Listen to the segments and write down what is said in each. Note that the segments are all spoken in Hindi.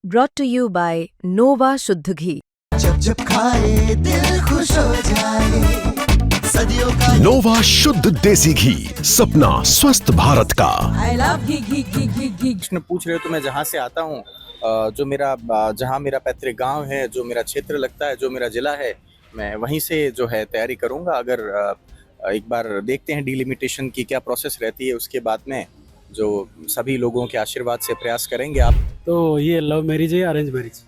brought to you by Nova शुद्ध घी। जब जब खाए दिल खुश हो जाए, सदियों का नोवा शुद्ध देसी घी, सपना स्वस्थ भारत का। I love घी घी घी घी घी। प्रश्न पूछ रहे हो तो मैं जहाँ से आता हूँ, जहाँ मेरा पैतृक गांव है, जो मेरा क्षेत्र लगता है, जो मेरा जिला है, मैं वहीं से जो है तैयारी करूँगा। अगर एक बार देखते हैं डिलिमिटेशन की क्या प्रोसेस रहती है, उसके बाद में जो सभी लोगों के आशीर्वाद से प्रयास करेंगे। आप तो ये लव मैरिज है या अरेंज मैरिज?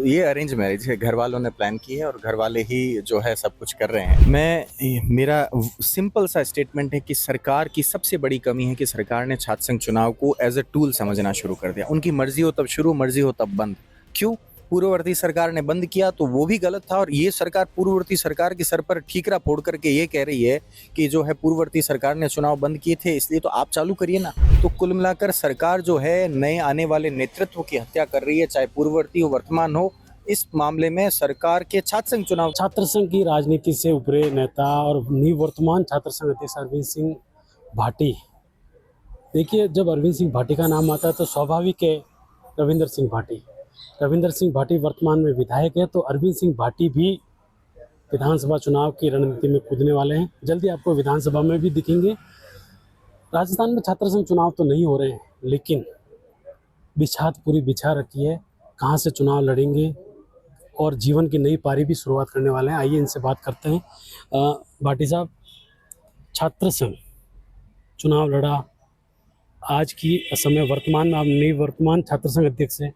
ये अरेंज मैरिज है, घर वालों ने प्लान की है और घर वाले ही जो है सब कुछ कर रहे हैं। मेरा सिंपल सा स्टेटमेंट है कि सरकार की सबसे बड़ी कमी है कि सरकार ने छात्र संघ चुनाव को एज अ टूल समझना शुरू कर दिया। उनकी मर्जी हो तब शुरू, मर्जी हो तब बंद। क्यों? पूर्ववर्ती सरकार ने बंद किया तो वो भी गलत था, और ये सरकार पूर्ववर्ती सरकार के सर पर ठीकरा फोड़ करके ये कह रही है कि जो है पूर्ववर्ती सरकार ने चुनाव बंद किए थे इसलिए तो आप चालू करिए ना। तो कुल मिलाकर सरकार जो है नए आने वाले नेतृत्व की हत्या कर रही है, चाहे पूर्ववर्ती हो वर्तमान हो। इस मामले में सरकार के छात्र संघ की राजनीति से उभरे नेता और निवर्तमान छात्र संघ अध्यक्ष अरविंद सिंह भाटी। देखिए, जब अरविंद सिंह भाटी का नाम आता है तो स्वाभाविक है रविंदर सिंह भाटी वर्तमान में विधायक है, तो अरविंद सिंह भाटी भी विधानसभा चुनाव की रणनीति में कूदने वाले हैं। जल्दी आपको विधानसभा में भी दिखेंगे। राजस्थान में छात्र संघ चुनाव तो नहीं हो रहे हैं, लेकिन पूरी बिछा रखी है कहाँ से चुनाव लड़ेंगे, और जीवन की नई पारी भी शुरुआत करने वाले हैं। आइए इनसे बात करते हैं। भाटी साहब, छात्र संघ चुनाव लड़ा, आज की समय वर्तमान में आप निवर्तमान छात्र संघ अध्यक्ष हैं।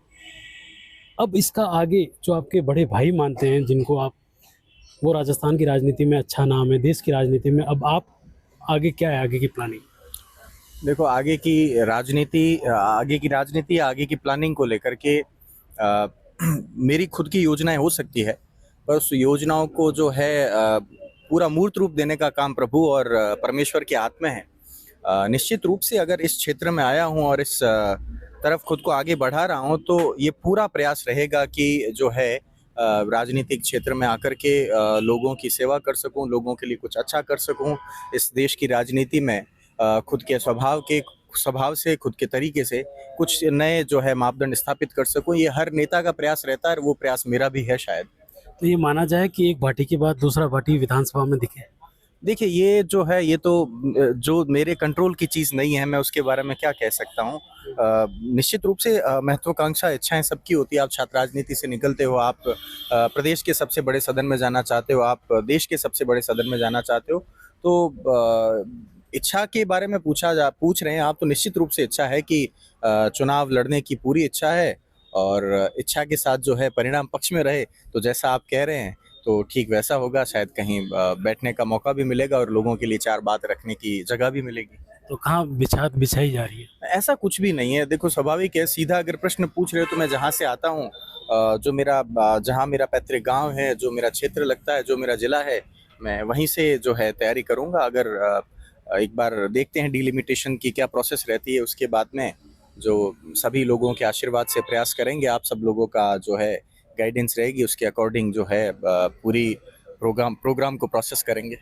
अब इसका आगे जो आपके बड़े भाई मानते हैं, जिनको आप, वो राजस्थान की राजनीति में अच्छा नाम है, देश की राजनीति में, अब आप आगे क्या है, आगे की प्लानिंग? देखो, आगे की राजनीति आगे की प्लानिंग को लेकर के मेरी खुद की योजनाएं हो सकती है, पर उस योजनाओं को जो है पूरा मूर्त रूप देने का काम प्रभु और परमेश्वर के हाथ में है। निश्चित रूप से अगर इस क्षेत्र में आया हूं और इस तरफ खुद को आगे बढ़ा रहा हूं, तो ये पूरा प्रयास रहेगा कि जो है राजनीतिक क्षेत्र में आकर के लोगों की सेवा कर सकूं, लोगों के लिए कुछ अच्छा कर सकूं। इस देश की राजनीति में खुद के स्वभाव से, खुद के तरीके से कुछ नए जो है मापदंड स्थापित कर सकूं। ये हर नेता का प्रयास रहता है, और वो प्रयास मेरा भी है शायद। तो ये माना जाए कि एक भाटी के बाद दूसरा भाटी विधानसभा में दिखे? देखिए, ये जो है, ये तो जो मेरे कंट्रोल की चीज़ नहीं है, मैं उसके बारे में क्या कह सकता हूँ। निश्चित रूप से महत्वाकांक्षा, इच्छाएं सबकी होती है। आप छात्र राजनीति से निकलते हो, आप प्रदेश के सबसे बड़े सदन में जाना चाहते हो, आप देश के सबसे बड़े सदन में जाना चाहते हो, तो इच्छा के बारे में पूछ रहे हैं आप, तो निश्चित रूप से इच्छा है कि चुनाव लड़ने की पूरी इच्छा है, और इच्छा के साथ जो है परिणाम पक्ष में रहे तो जैसा आप कह रहे हैं तो ठीक वैसा होगा। शायद कहीं बैठने का मौका भी मिलेगा और लोगों के लिए चार बात रखने की जगह भी मिलेगी। तो कहाँ बिछाई जा रही है? ऐसा कुछ भी नहीं है। देखो, स्वाभाविक है, सीधा अगर प्रश्न पूछ रहे हो तो मैं जहाँ से आता हूँ, जहाँ मेरा पैतृक गांव है, जो मेरा क्षेत्र लगता है, जो मेरा जिला है, मैं वहीं से जो है तैयारी करूँगा। अगर एक बार देखते हैं डिलिमिटेशन की क्या प्रोसेस रहती है, उसके बाद में जो सभी लोगों के आशीर्वाद से प्रयास करेंगे। आप सब लोगों का जो है गाइडेंस रहेगी, उसके अकॉर्डिंग जो है पूरी प्रोग्राम को प्रोसेस करेंगे।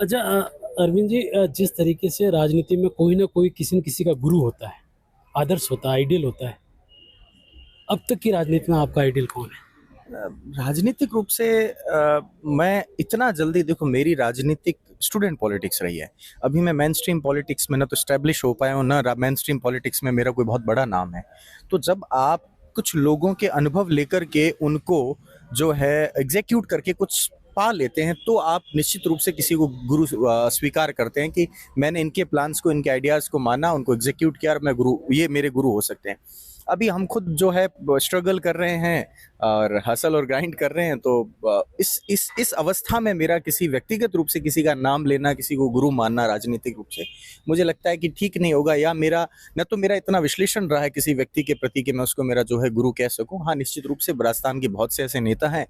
अच्छा अरविंद जी, जिस तरीके से राजनीति में कोई ना कोई किसी न किसी का गुरु होता है, आदर्श होता है, आइडियल होता है, अब तक की राजनीति में आपका आइडियल कौन है? राजनीतिक रूप से मैं इतना जल्दी, देखो, मेरी राजनीतिक स्टूडेंट पॉलिटिक्स रही है। अभी मैं मेन स्ट्रीम पॉलिटिक्स में ना तो स्टैब्लिश हो पाया हूँ, ना मेन स्ट्रीम पॉलिटिक्स में मेरा कोई बहुत बड़ा नाम है। तो जब आप कुछ लोगों के अनुभव लेकर के उनको जो है एग्जीक्यूट करके कुछ पा लेते हैं, तो आप निश्चित रूप से किसी को गुरु स्वीकार करते हैं कि मैंने इनके प्लान्स को, इनके आइडियाज़ को माना, उनको एग्जीक्यूट किया, और मैं गुरु, ये मेरे गुरु हो सकते हैं। अभी हम खुद जो है स्ट्रगल कर रहे हैं और हसल और ग्राइंड कर रहे हैं, तो इस अवस्था में मेरा किसी व्यक्तिगत रूप से किसी का नाम लेना, किसी को गुरु मानना राजनीतिक रूप से मुझे लगता है कि ठीक नहीं होगा। या मेरा इतना विश्लेषण रहा है किसी व्यक्ति के प्रति कि मैं उसको मेरा जो है गुरु कह सकूं। हाँ, निश्चित रूप से राजस्थान के बहुत से ऐसे नेता हैं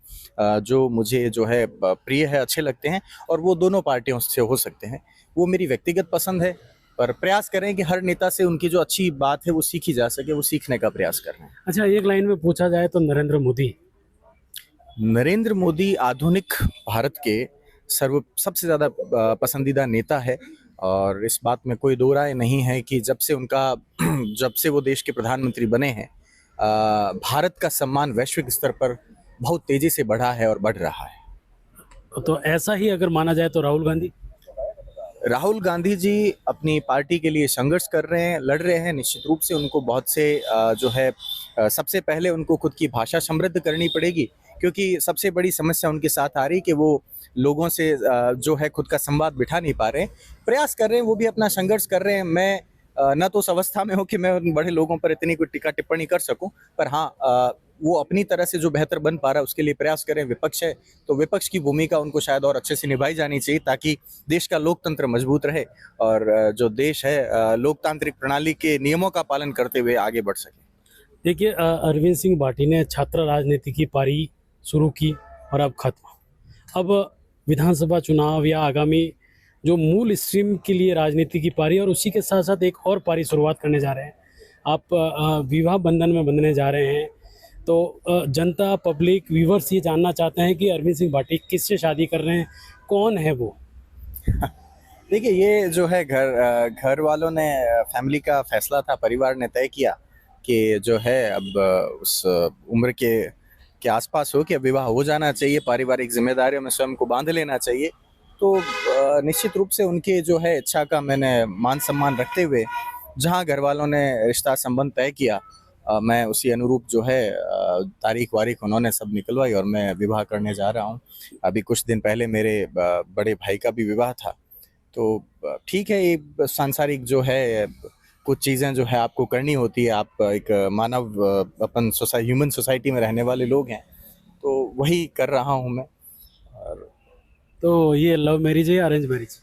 जो मुझे जो है प्रिय है, अच्छे लगते हैं, और वो दोनों पार्टियों से हो सकते हैं। वो मेरी व्यक्तिगत पसंद है, पर प्रयास करें कि हर नेता से उनकी जो अच्छी बात है वो सीखी जा सके, वो सीखने का प्रयास कर रहे हैं। अच्छा, एक लाइन में पूछा जाए तो नरेंद्र मोदी आधुनिक भारत के सबसे ज़्यादा पसंदीदा नेता है, और इस बात में कोई दो राय नहीं है कि जब से वो देश के प्रधानमंत्री बने हैं, भारत का सम्मान वैश्विक स्तर पर बहुत तेजी से बढ़ा है और बढ़ रहा है। तो ऐसा ही अगर माना जाए तो राहुल गांधी जी अपनी पार्टी के लिए संघर्ष कर रहे हैं, लड़ रहे हैं। निश्चित रूप से उनको बहुत से जो है सबसे पहले उनको खुद की भाषा समृद्ध करनी पड़ेगी, क्योंकि सबसे बड़ी समस्या उनके साथ आ रही कि वो लोगों से जो है खुद का संवाद बिठा नहीं पा रहे हैं। प्रयास कर रहे हैं, वो भी अपना संघर्ष कर रहे हैं। मैं न तो उस अवस्था में हूँ कि मैं उन बड़े लोगों पर इतनी कोई टीका टिप्पणी कर सकूं, पर हाँ वो अपनी तरह से जो बेहतर बन पा रहा है उसके लिए प्रयास करें। विपक्ष है तो विपक्ष की भूमिका उनको शायद और अच्छे से निभाई जानी चाहिए, ताकि देश का लोकतंत्र मजबूत रहे और जो देश है लोकतांत्रिक प्रणाली के नियमों का पालन करते हुए आगे बढ़ सके। देखिए, अरविंद सिंह भाटी ने छात्र राजनीति की पारी शुरू की और अब खत्म। अब विधानसभा चुनाव या आगामी जो मूल स्ट्रीम के लिए राजनीति की पारी, और उसी के साथ साथ एक और पारी शुरुआत करने जा रहे हैं। आप विवाह बंधन में बंधने जा रहे हैं, तो जनता, पब्लिक, व्यूवर्स ये जानना चाहते हैं कि अरविंद सिंह भाटी किससे शादी कर रहे हैं, कौन है वो? देखिए, ये जो है घर वालों ने, फैमिली का फैसला था, परिवार ने तय किया कि जो है अब उस उम्र के आसपास हो कि अब विवाह हो जाना चाहिए, पारिवारिक जिम्मेदारियों में स्वयं को बांध लेना चाहिए। तो निश्चित रूप से उनके जो है इच्छा का मैंने मान सम्मान रखते हुए जहां घर वालों ने रिश्ता संबंध तय किया, मैं उसी अनुरूप जो है तारीख वारीख उन्होंने सब निकलवाई और मैं विवाह करने जा रहा हूं। अभी कुछ दिन पहले मेरे बड़े भाई का भी विवाह था। तो ठीक है, ये सांसारिक जो है कुछ चीज़ें जो है आपको करनी होती है। आप एक मानव अपन ह्यूमन सोसाइटी में रहने वाले लोग हैं, तो वही कर रहा हूँ मैं। और तो ये लव मैरिज है या अरेंज मैरिज?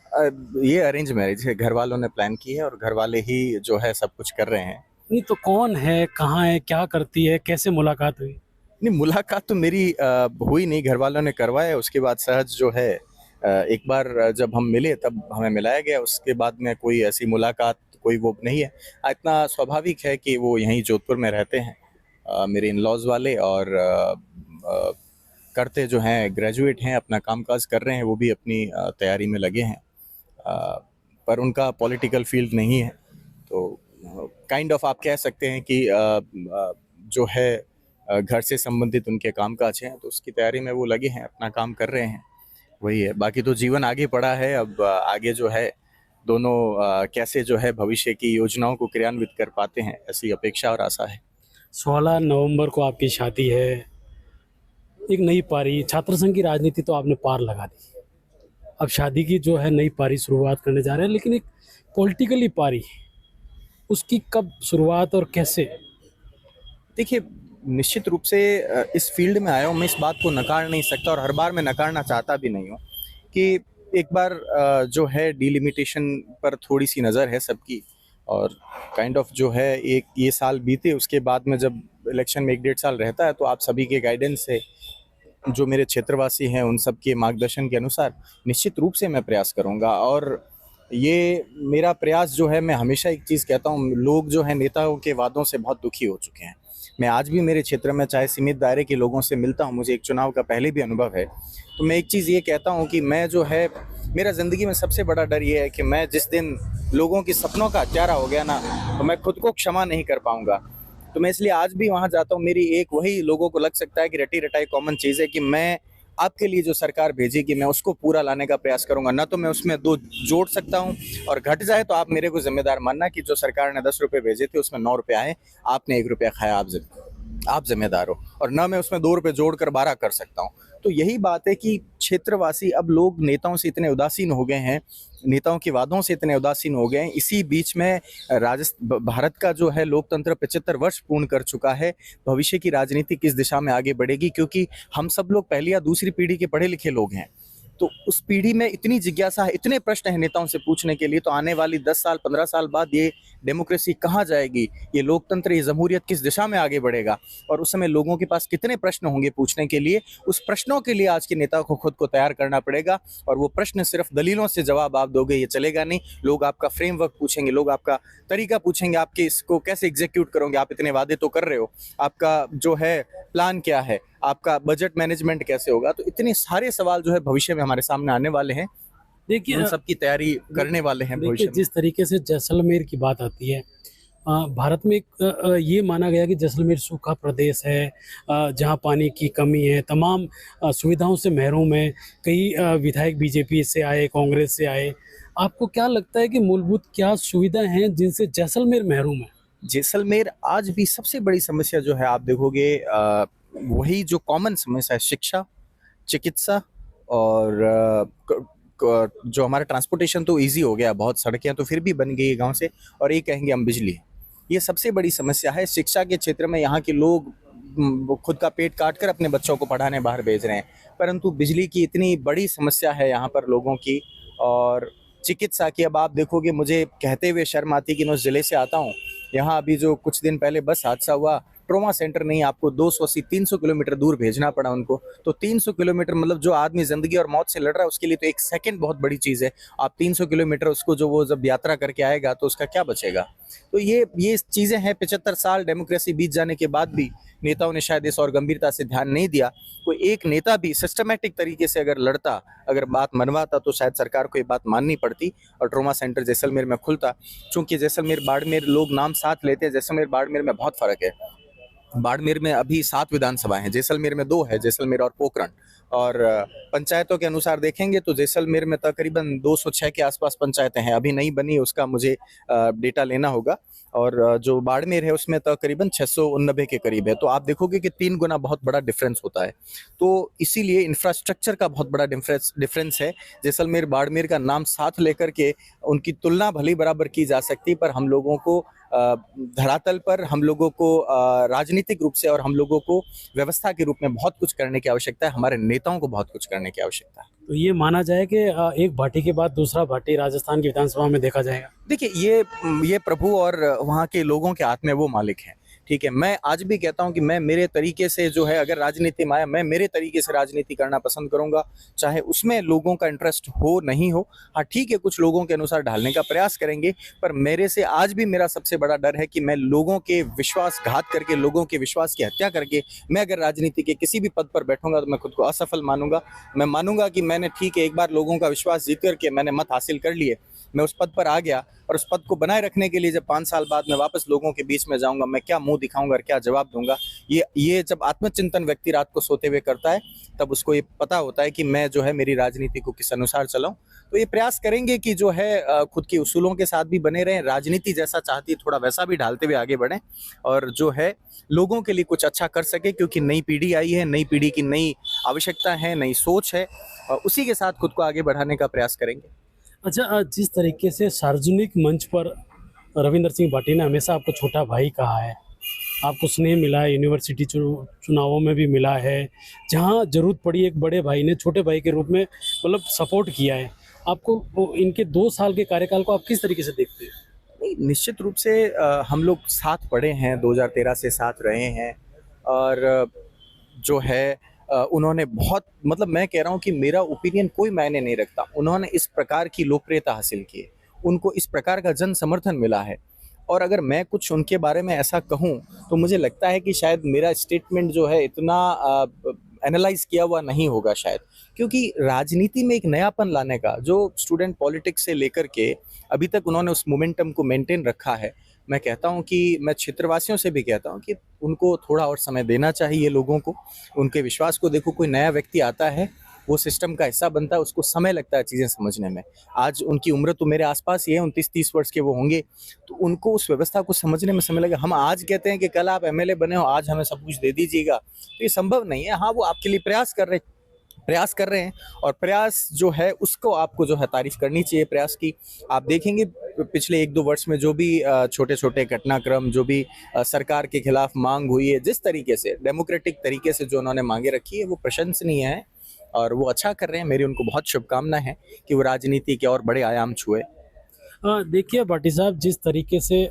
ये अरेंज मैरिज है, घर वालों ने प्लान की है और घर वाले ही जो है सब कुछ कर रहे हैं। नहीं तो कौन है, कहाँ है, क्या करती है, कैसे मुलाकात हुई? नहीं, मुलाकात तो मेरी हुई नहीं, घर वालों ने करवाया। उसके बाद सहज जो है एक बार जब हम मिले तब हमें मिलाया गया। उसके बाद में कोई ऐसी मुलाकात कोई वो नहीं है। इतना स्वाभाविक है कि वो यहीं जोधपुर में रहते हैं मेरे इन लॉज वाले, और करते जो हैं ग्रेजुएट हैं, अपना कामकाज कर रहे हैं, वो भी अपनी तैयारी में लगे हैं। पर उनका पॉलिटिकल फील्ड नहीं है, तो काइंड ऑफ आप कह सकते हैं कि जो है घर से संबंधित उनके कामकाज हैं, तो उसकी तैयारी में वो लगे हैं, अपना काम कर रहे हैं, वही है। बाकी तो जीवन आगे पड़ा है। अब आगे जो है दोनों कैसे जो है भविष्य की योजनाओं को क्रियान्वित कर पाते हैं, ऐसी अपेक्षा और आशा है। 16 नवंबर को आपकी शादी है, एक नई पारी, छात्र संघ की राजनीति तो आपने पार लगा दी, अब शादी की जो है नई पारी शुरुआत करने जा रहे हैं, लेकिन एक पॉलिटिकली पारी, उसकी कब शुरुआत और कैसे? देखिए, निश्चित रूप से इस फील्ड में आया हूँ, मैं इस बात को नकार नहीं सकता और हर बार मैं नकारना चाहता भी नहीं हूँ कि एक बार जो है डिलिमिटेशन पर थोड़ी सी नज़र है सबकी, और काइंड ऑफ जो है एक ये साल बीते, उसके बाद में जब इलेक्शन में 1-1.5 साल रहता है, तो आप सभी के गाइडेंस से, जो मेरे क्षेत्रवासी हैं उन सब के मार्गदर्शन के अनुसार निश्चित रूप से मैं प्रयास करूँगा। और ये मेरा प्रयास जो है, मैं हमेशा एक चीज़ कहता हूँ, लोग जो है नेताओं के वादों से बहुत दुखी हो चुके हैं। मैं आज भी मेरे क्षेत्र में चाहे सीमित दायरे के लोगों से मिलता हूँ, मुझे एक चुनाव का पहले भी अनुभव है, तो मैं एक चीज़ ये कहता हूँ कि मैं जो है, मेरा ज़िंदगी में सबसे बड़ा डर ये है कि मैं जिस दिन लोगों के सपनों का हत्यारा हो गया ना, तो मैं खुद को क्षमा नहीं कर पाऊँगा। तो मैं इसलिए आज भी वहाँ जाता हूँ। मेरी एक वही लोगों को लग सकता है कि रटी रटाई कॉमन चीज़ है कि मैं आपके लिए जो सरकार भेजेगी मैं उसको पूरा लाने का प्रयास करूंगा। ना तो मैं उसमें 2 जोड़ सकता हूं, और घट जाए तो आप मेरे को जिम्मेदार मानना कि जो सरकार ने 10 रुपये भेजे थे उसमें 9 रुपये आए, आपने 1 रुपया खाया, आप जिम्मेदार हो। और ना मैं उसमें 2 रुपये जोड़कर 12 कर सकता हूँ। तो यही बात है कि क्षेत्रवासी, अब लोग नेताओं से इतने उदासीन हो गए हैं, नेताओं के वादों से इतने उदासीन हो गए हैं। इसी बीच में भारत का जो है लोकतंत्र 75 वर्ष पूर्ण कर चुका है। भविष्य की राजनीति किस दिशा में आगे बढ़ेगी, क्योंकि हम सब लोग पहली या दूसरी पीढ़ी के पढ़े लिखे लोग हैं, तो उस पीढ़ी में इतनी जिज्ञासा है, इतने प्रश्न हैं नेताओं से पूछने के लिए। तो आने वाली 10 साल 15 साल बाद ये डेमोक्रेसी कहाँ जाएगी, ये लोकतंत्र, ये जमहूरियत किस दिशा में आगे बढ़ेगा, और उस समय लोगों के पास कितने प्रश्न होंगे पूछने के लिए। उस प्रश्नों के लिए आज के नेता को खुद को तैयार करना पड़ेगा। और वो प्रश्न सिर्फ दलीलों से जवाब आप दोगे ये चलेगा नहीं। लोग आपका फ्रेमवर्क पूछेंगे, लोग आपका तरीका पूछेंगे, आपके इसको कैसे एग्जीक्यूट करोगे, आप इतने वादे तो कर रहे हो, आपका जो है प्लान क्या है, आपका बजट मैनेजमेंट कैसे होगा। तो इतने सारे सवाल जो है भविष्य में हमारे सामने आने वाले हैं। देखिए, उन सब की तैयारी करने वाले हैं भविष्य में। जिस तरीके से जैसलमेर की बात आती है, भारत में एक ये माना गया कि जैसलमेर सूखा प्रदेश है, जहाँ पानी की कमी है, तमाम सुविधाओं से महरूम है। कई विधायक बीजेपी से आए, कांग्रेस से आए। आपको क्या लगता है कि मूलभूत क्या सुविधाएं हैं जिनसे जैसलमेर महरूम है? जैसलमेर आज भी सबसे बड़ी समस्या जो है, आप देखोगे वही जो कॉमन समस्या है, शिक्षा, चिकित्सा और जो हमारा ट्रांसपोर्टेशन तो इजी हो गया, बहुत सड़कें तो फिर भी बन गई है गांव से, और ये कहेंगे हम बिजली। ये सबसे बड़ी समस्या है। शिक्षा के क्षेत्र में यहाँ के लोग खुद का पेट काट कर अपने बच्चों को पढ़ाने बाहर भेज रहे हैं, परंतु बिजली की इतनी बड़ी समस्या है यहाँ पर लोगों की। और चिकित्सा की अब आप देखोगे, मुझे कहते हुए शर्म आती कि मैं उस ज़िले से आता हूँ। यहाँ अभी जो कुछ दिन पहले बस हादसा हुआ, ट्रोमा सेंटर नहीं, आपको 280-300 किलोमीटर दूर भेजना पड़ा उनको। तो 300 किलोमीटर मतलब जो आदमी ज़िंदगी और मौत से लड़ रहा है उसके लिए तो 1 सेकंड बहुत बड़ी चीज़ है। आप 300 किलोमीटर उसको जो वो जब यात्रा करके आएगा तो उसका क्या बचेगा। तो ये चीज़ें हैं। 75 साल डेमोक्रेसी बीत जाने के बाद भी नेताओं ने शायद इस और गंभीरता से ध्यान नहीं दिया। कोई एक नेता भी सिस्टमैटिक तरीके से अगर लड़ता, अगर बात मनवाता, तो शायद सरकार को ये बात माननी पड़ती और ट्रोमा सेंटर जैसलमेर में खुलता। चूँकि जैसलमेर बाड़मेर लोग नाम साथ लेते हैं, जैसलमेर बाड़मेर में बहुत फ़र्क है। बाड़मेर में अभी 7 विधानसभाएं हैं, जैसलमेर में 2 है, जैसलमेर और पोखरण। और पंचायतों के अनुसार देखेंगे तो जैसलमेर में तकरीबन 206 के आसपास पंचायतें हैं। अभी नहीं बनी, उसका मुझे डेटा लेना होगा। और जो बाड़मेर है उसमें तकरीबन 689 के करीब है। तो आप देखोगे कि 3 गुना बहुत बड़ा डिफरेंस होता है। तो इसीलिए इंफ्रास्ट्रक्चर का बहुत बड़ा डिफरेंस है। जैसलमेर बाड़मेर का नाम साथ लेकर के उनकी तुलना भली बराबर की जा सकती, पर हम लोगों को धरातल पर, हम लोगों को राजनीतिक रूप से और हम लोगों को व्यवस्था के रूप में बहुत कुछ करने की आवश्यकता है। हमारे नेताओं को बहुत कुछ करने की आवश्यकता है। तो ये माना जाए कि एक भाटी के बाद दूसरा भाटी राजस्थान की विधानसभा में देखा जाएगा। देखिए, ये प्रभु और वहाँ के लोगों के हाथ में वो मालिक हैं। ठीक है, मैं आज भी कहता हूं कि मैं मेरे तरीके से जो है, अगर राजनीति में आया, मैं मेरे तरीके से राजनीति करना पसंद करूंगा, चाहे उसमें लोगों का इंटरेस्ट हो नहीं हो। हाँ ठीक है, कुछ लोगों के अनुसार ढालने का प्रयास करेंगे, पर मेरे से आज भी मेरा सबसे बड़ा डर है कि मैं लोगों के विश्वासघात करके, लोगों के विश्वास की हत्या करके मैं अगर राजनीति के किसी भी पद पर बैठूंगा तो मैं खुद को असफल मानूंगा। मैं मानूंगा कि मैंने ठीक है, एक बार लोगों का विश्वास जीत करके मैंने मत हासिल कर लिए, मैं उस पद पर आ गया, और उस पद को बनाए रखने के लिए जब 5 साल बाद मैं वापस लोगों के बीच में जाऊंगा, मैं क्या मुंह दिखाऊंगा और क्या जवाब दूंगा। ये जब आत्मचिंतन व्यक्ति रात को सोते हुए करता है, तब उसको ये पता होता है कि मैं जो है मेरी राजनीति को किस अनुसार चलाऊं। तो ये प्रयास करेंगे कि जो है खुद के उसूलों के साथ भी बने रहें, राजनीति जैसा चाहती है थोड़ा वैसा भी ढालते हुए आगे बढ़ें, और जो है लोगों के लिए कुछ अच्छा कर सके, क्योंकि नई पीढ़ी आई है, नई पीढ़ी की नई आवश्यकता है, नई सोच है, और उसी के साथ खुद को आगे बढ़ाने का प्रयास करेंगे। अच्छा, जिस तरीके से सार्वजनिक मंच पर रविंदर सिंह भाटी ने हमेशा आपको छोटा भाई कहा है, आपको स्नेह मिला है, यूनिवर्सिटी चुनावों में भी मिला है, जहां जरूरत पड़ी एक बड़े भाई ने छोटे भाई के रूप में मतलब सपोर्ट किया है आपको। इनके 2 साल के कार्यकाल को आप किस तरीके से देखते हैं? नहीं, निश्चित रूप से हम लोग साथ पढ़े हैं, 2013 से साथ रहे हैं, और जो है उन्होंने बहुत, मतलब मैं कह रहा हूँ कि मेरा ओपिनियन कोई मायने नहीं रखता। उन्होंने इस प्रकार की लोकप्रियता हासिल की है, उनको इस प्रकार का जन समर्थन मिला है, और अगर मैं कुछ उनके बारे में ऐसा कहूँ तो मुझे लगता है कि शायद मेरा स्टेटमेंट जो है इतना एनालाइज किया हुआ नहीं होगा शायद, क्योंकि राजनीति में एक नयापन लाने का जो स्टूडेंट पॉलिटिक्स से लेकर के अभी तक उन्होंने उस मोमेंटम को मेंटेन रखा है। मैं कहता हूं कि मैं क्षेत्रवासियों से भी कहता हूं कि उनको थोड़ा और समय देना चाहिए, लोगों को, उनके विश्वास को। देखो, कोई नया व्यक्ति आता है, वो सिस्टम का हिस्सा बनता है, उसको समय लगता है चीज़ें समझने में। आज उनकी उम्र तो मेरे आसपास ही है, 29-30 वर्ष के वो होंगे, तो उनको उस व्यवस्था को समझने में समय लगेगा। हम आज कहते हैं कि कल आप एमएलए बने हो, आज हमें सब कुछ दे दीजिएगा, तो ये संभव नहीं है। हाँ, वो आपके लिए प्रयास कर रहे हैं, और प्रयास जो है उसको आपको जो है तारीफ करनी चाहिए प्रयास की। आप देखेंगे पिछले 1-2 वर्ष में जो भी छोटे छोटे घटनाक्रम, जो भी सरकार के खिलाफ मांग हुई है, जिस तरीके से डेमोक्रेटिक तरीके से जो उन्होंने मांगे रखी है, वो प्रशंसनीय है, और वो अच्छा कर रहे हैं। मेरी उनको बहुत शुभकामनाएं हैं कि वो राजनीति के और बड़े आयाम छुए। देखिए भाटी साहब, जिस तरीके से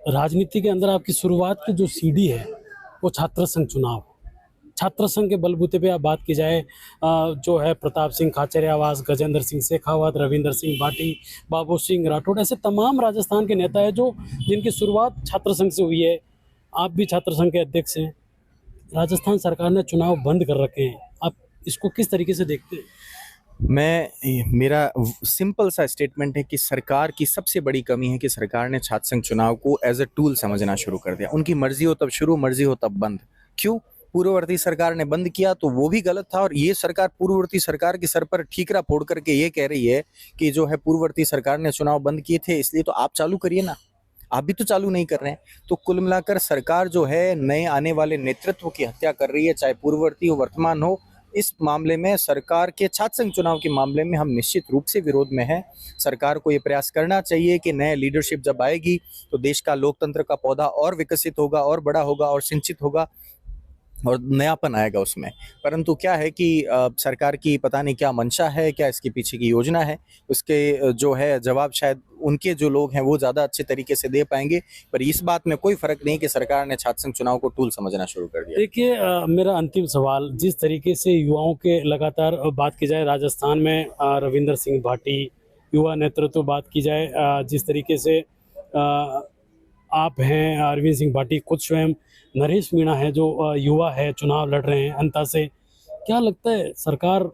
राजनीति के अंदर आपकी शुरुआत की जो सीढ़ी है वो छात्र संघ चुनाव, छात्र संघ के बलबूते पे आप बात की जाए, जो है प्रताप सिंह खाचरियावास, गजेंद्र सिंह शेखावत, रविंदर सिंह भाटी, बाबू सिंह राठौड़, ऐसे तमाम राजस्थान के नेता हैं जिनकी शुरुआत छात्र संघ से हुई है। आप भी छात्र संघ के अध्यक्ष हैं। राजस्थान सरकार ने चुनाव बंद कर रखे हैं, आप इसको किस तरीके से देखते हैं? मेरा सिंपल सा स्टेटमेंट है कि सरकार की सबसे बड़ी कमी है कि सरकार ने छात्र संघ चुनाव को एज अ टूल समझना शुरू कर दिया। उनकी मर्जी हो तब शुरू, मर्जी हो तब बंद। क्यों? पूर्ववर्ती सरकार ने बंद किया तो वो भी गलत था, और ये सरकार पूर्ववर्ती सरकार के सर पर ठीकरा फोड़ करके ये कह रही है कि जो है पूर्ववर्ती सरकार ने चुनाव बंद किए थे इसलिए तो आप चालू करिए ना। आप भी तो चालू नहीं कर रहे हैं। तो कुल मिलाकर सरकार जो है नए आने वाले नेतृत्व की हत्या कर रही है, चाहे पूर्ववर्ती हो वर्तमान हो। इस मामले में सरकार के छात्र संघ चुनाव के मामले में हम निश्चित रूप से विरोध में हैं। सरकार को ये प्रयास करना चाहिए कि नए लीडरशिप जब आएगी तो देश का लोकतंत्र का पौधा और विकसित होगा और बड़ा होगा और सिंचित होगा और नयापन आएगा उसमें। परंतु क्या है कि सरकार की पता नहीं क्या मंशा है, क्या इसके पीछे की योजना है, उसके जो है जवाब शायद उनके जो लोग हैं वो ज़्यादा अच्छे तरीके से दे पाएंगे। पर इस बात में कोई फर्क नहीं कि सरकार ने छात्र संघ चुनाव को टूल समझना शुरू कर दिया। देखिए, मेरा अंतिम सवाल, जिस तरीके से युवाओं के लगातार बात की जाए राजस्थान में रविंद्र सिंह भाटी, युवा नेतृत्व बात की जाए, जिस तरीके से आप हैं अरविंद सिंह भाटी, खुद स्वयं नरेश मीणा है जो युवा है, चुनाव लड़ रहे हैं अंता से, क्या लगता है सरकार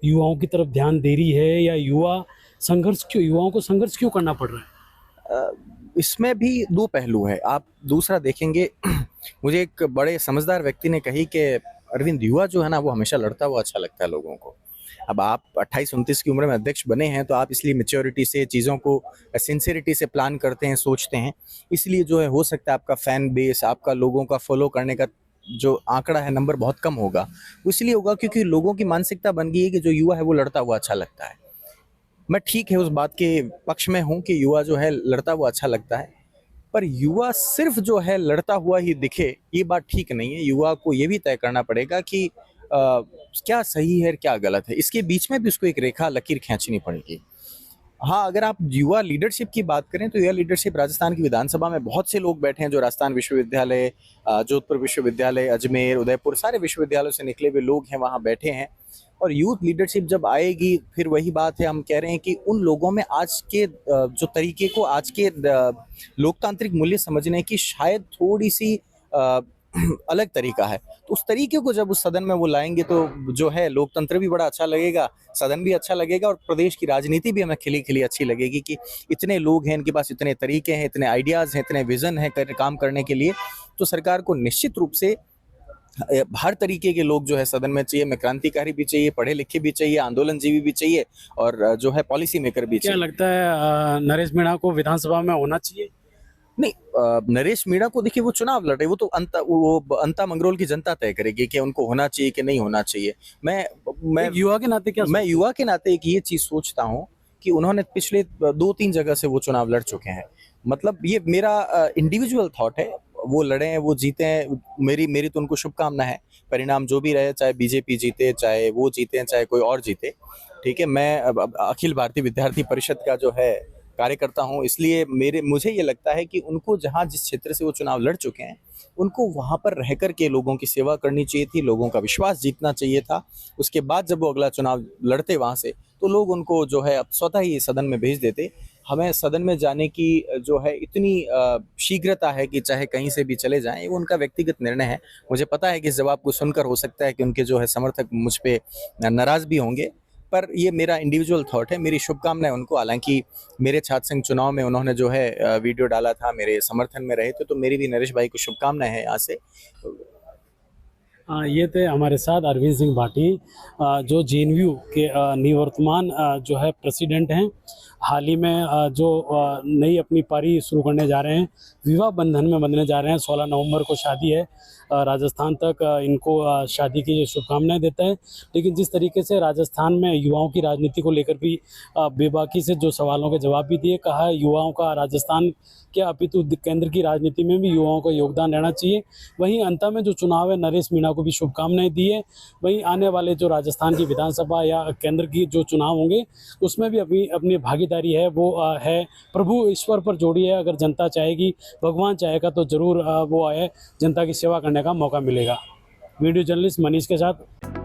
युवाओं की तरफ ध्यान दे रही है या युवाओं को संघर्ष क्यों करना पड़ रहा है? इसमें भी दो पहलू है। आप दूसरा देखेंगे मुझे एक बड़े समझदार व्यक्ति ने कही कि अरविंद, युवा जो है ना वो हमेशा लड़ता हुआ अच्छा लगता है लोगों को। अब आप 28-29 की उम्र में अध्यक्ष बने हैं तो आप इसलिए मैच्योरिटी से चीज़ों को सिंसियरिटी से प्लान करते हैं, सोचते हैं, इसलिए जो है हो सकता है आपका फैन बेस, आपका लोगों का फॉलो करने का जो आंकड़ा है नंबर बहुत कम होगा। वो इसलिए होगा क्योंकि लोगों की मानसिकता बन गई है कि जो युवा है वो लड़ता हुआ अच्छा लगता है। मैं ठीक है उस बात के पक्ष में हूँ कि युवा जो है लड़ता हुआ अच्छा लगता है, पर युवा सिर्फ जो है लड़ता हुआ ही दिखे ये बात ठीक नहीं है। युवा को ये भी तय करना पड़ेगा कि क्या सही है क्या गलत है, इसके बीच में भी उसको एक रेखा लकीर खींचनी पड़ेगी। हाँ, अगर आप युवा लीडरशिप की बात करें तो युवा लीडरशिप राजस्थान की विधानसभा में बहुत से लोग बैठे हैं जो राजस्थान विश्वविद्यालय, जोधपुर विश्वविद्यालय, अजमेर, उदयपुर, सारे विश्वविद्यालयों से निकले हुए लोग हैं, वहाँ बैठे हैं। और यूथ लीडरशिप जब आएगी फिर वही बात है, हम कह रहे हैं कि उन लोगों में आज के जो तरीके को, आज के लोकतांत्रिक मूल्य समझने की शायद थोड़ी सी अलग तरीका है। तो उस तरीके को जब उस सदन में वो लाएंगे तो जो है लोकतंत्र भी बड़ा अच्छा लगेगा, सदन भी अच्छा लगेगा और प्रदेश की राजनीति भी हमें खिली खिली अच्छी लगेगी कि इतने लोग हैं, इनके पास इतने तरीके हैं, इतने आइडियाज़ हैं, इतने विज़न है काम करने के लिए। तो सरकार को निश्चित रूप से हर तरीके के लोग जो है सदन में चाहिए। में क्रांतिकारी भी चाहिए, पढ़े लिखे भी चाहिए, आंदोलनजीवी भी चाहिए और जो है पॉलिसी मेकर भी चाहिए। क्या लगता है नरेश मीणा को विधानसभा में होना चाहिए? नहीं, नरेश मीणा को देखिए वो चुनाव लड़ रहे, वो तो अंता मंगरोल की जनता तय करेगी कि उनको होना चाहिए कि नहीं होना चाहिए। मैं युवा के नाते क्या मैं युवा के नाते एक ये चीज सोचता हूँ कि उन्होंने पिछले 2-3 जगह से वो चुनाव लड़ चुके हैं। मतलब ये मेरा इंडिविजुअल थॉट है, वो लड़े हैं, वो जीते हैं, मेरी तो उनको शुभकामना है। परिणाम जो भी रहे, चाहे बीजेपी जीते, चाहे वो जीते, चाहे कोई और जीते, ठीक है। मैं अखिल भारतीय विद्यार्थी परिषद का जो है कार्यकर्ता हूं, इसलिए मुझे ये लगता है कि उनको जहां जिस क्षेत्र से वो चुनाव लड़ चुके हैं उनको वहां पर रह कर के लोगों की सेवा करनी चाहिए थी, लोगों का विश्वास जीतना चाहिए था। उसके बाद जब वो अगला चुनाव लड़ते वहां से तो लोग उनको जो है अब स्वतः ही सदन में भेज देते। हमें सदन में जाने की जो है इतनी शीघ्रता है कि चाहे कहीं से भी चले जाएं, वो उनका व्यक्तिगत निर्णय है। मुझे पता है कि इस जवाब को सुनकर हो सकता है कि उनके जो है समर्थक मुझ पे नाराज भी होंगे, पर ये मेरा इंडिविजुअल थॉट है। मेरी शुभकामनाएं उनको, हालांकि मेरे छात्र संघ चुनाव में उन्होंने जो है वीडियो डाला था, मेरे समर्थन में रहे थे, तो मेरी भी नरेश भाई को शुभकामनाएं हैं यहाँ से। ये थे हमारे साथ अरविंद सिंह भाटी, जो जेएनयू के निवर्तमान जो है प्रेसिडेंट हैं। हाल ही में जो नई अपनी पारी शुरू करने जा रहे हैं, विवाह बंधन में बंधने जा रहे हैं। 16 नवंबर को शादी है, राजस्थान तक इनको शादी की शुभकामनाएं देता है। लेकिन जिस तरीके से राजस्थान में युवाओं की राजनीति को लेकर भी बेबाकी से जो सवालों के जवाब भी दिए, कहा युवाओं का राजस्थान क्या अपितु केंद्र की राजनीति में भी युवाओं का योगदान रहना चाहिए। वहीं अंत में जो चुनाव है, नरेश मीणा को भी शुभकामनाएं दी है। वहीं आने वाले जो राजस्थान की विधानसभा या केंद्र की जो चुनाव होंगे उसमें भी अपनी भागीदारी है वो है प्रभु ईश्वर पर जोड़ी है। अगर जनता चाहेगी, भगवान चाहेगा तो जरूर वो आए, जनता की सेवा करने का मौका मिलेगा। वीडियो जर्नलिस्ट मनीष के साथ।